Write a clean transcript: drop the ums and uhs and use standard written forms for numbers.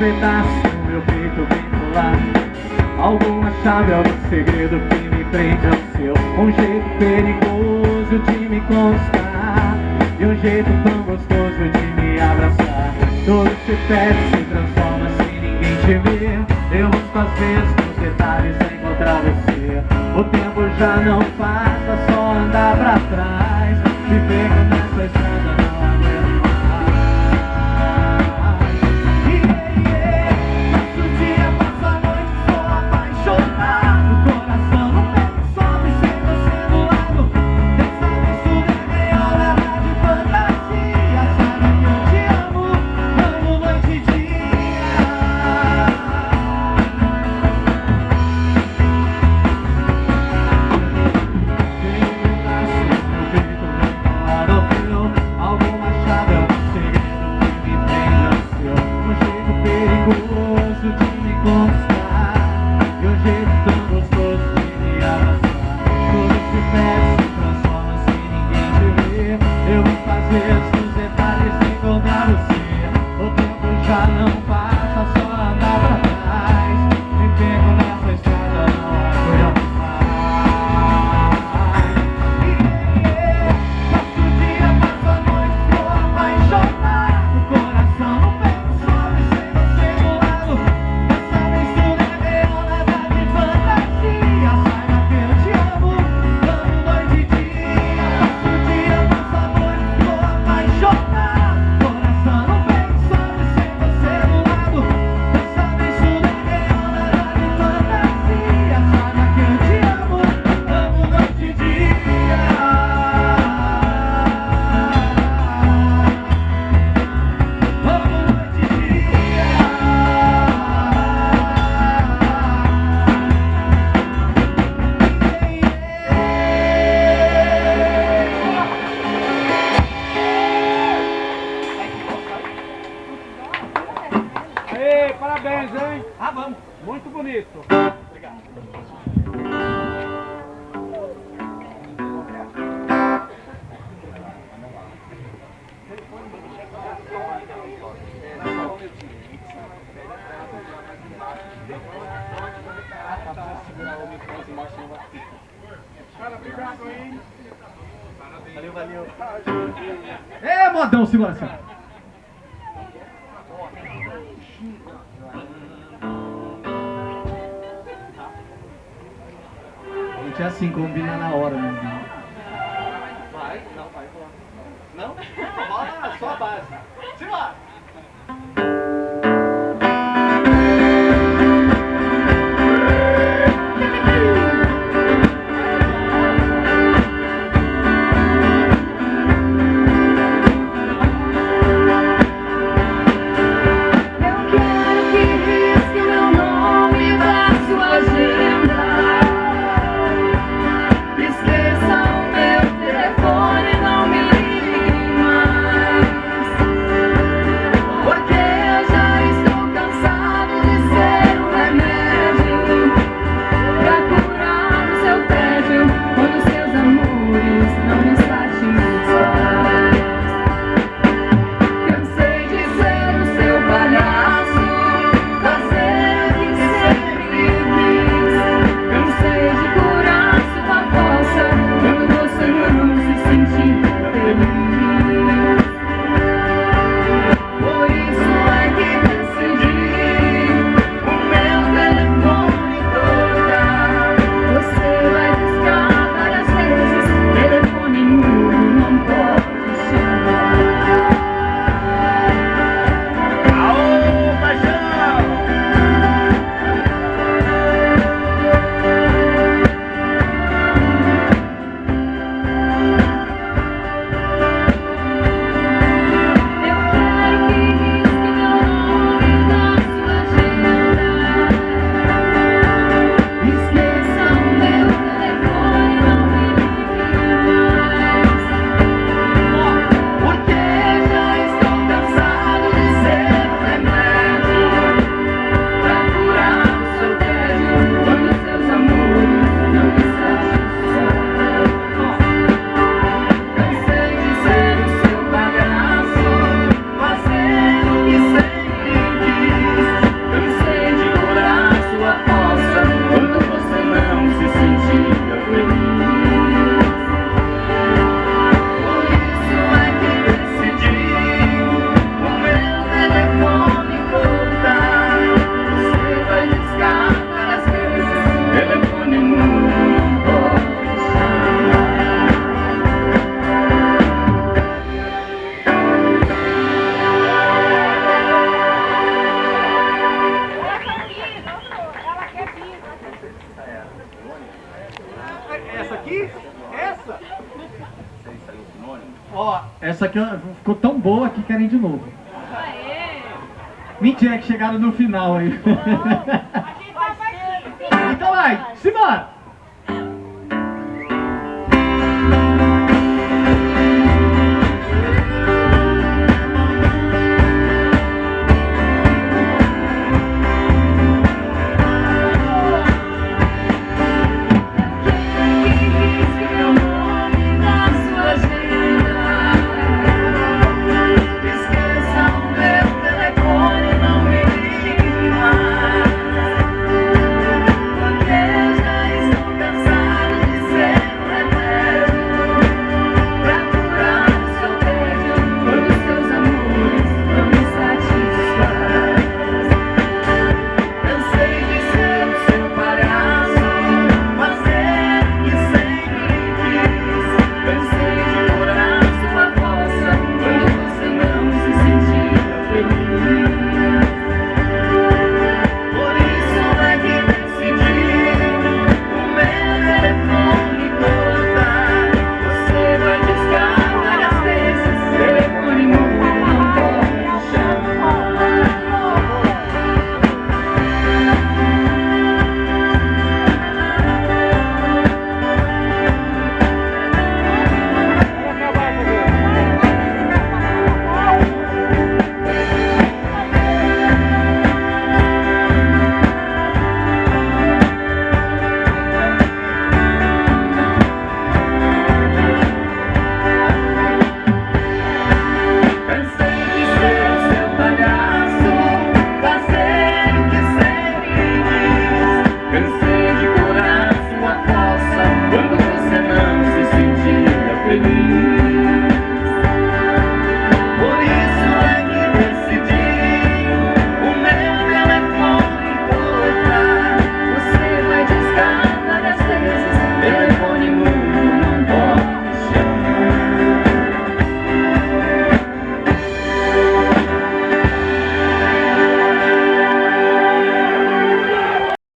pedaço do meu peito bem colado. Alguma chave, algum segredo que me prende ao seu. Um jeito perigoso de me conquistar e um jeito tão gostoso de me abraçar. Tudo se perde, se transforma sem ninguém te ver. Eu busco às vezes nos detalhes encontrar você. O tempo já não passa, só andar pra trás. Me pego nessa estrada, não aguento mais. Passo o dia, passo a noite, sou apaixonado. O coração no peito sobe sem você do lado. Dessa vez tudo é real, nada de fantasia. Sabe que eu te amo, amo noite e dia. Alguma chave, algum segredo que me prende ao seu. Um jeito perigoso de me conquistar e um jeito tão gostoso de me abraçar. Tudo se perde, se transforma sem ninguém te ver. Eu vou fazer os detalhes encontrar você. O tempo já não passa, só andar pra trás. Me pego nessa estrada, não aguento mais. Passo o dia, passo a noite, sou apaixonado. O coração no peito sobe sem você do lado. Dessa vez tudo é real, nada de fantasia. Saiba que eu te amo, amo noite e dia. Passo o dia, passo a noite, sou apaixonado. O coração no peito sobe sem você do lado. Dessa vez tudo é real, nada de fantasia. Saiba que eu te amo, amo noite e dia. Aê, parabéns, hein? Ah, vamos. Muito bonito. Obrigado. Cara, obrigado, hein? Valeu, valeu. É, modão, segurança. A gente é assim, combina na hora mesmo. Vai, não, vai. Não? Rola só a base. Simbora! Eu quero que risque meu nome da sua agenda. Esqueça o meu telefone, não me ligue mais. Sei saiu o sinônimo. Ó, essa aqui ó, ficou tão boa que querem de novo. Aê! Mentira que chegaram no final aí. Não, a gente tava aqui. Então vai, simbora!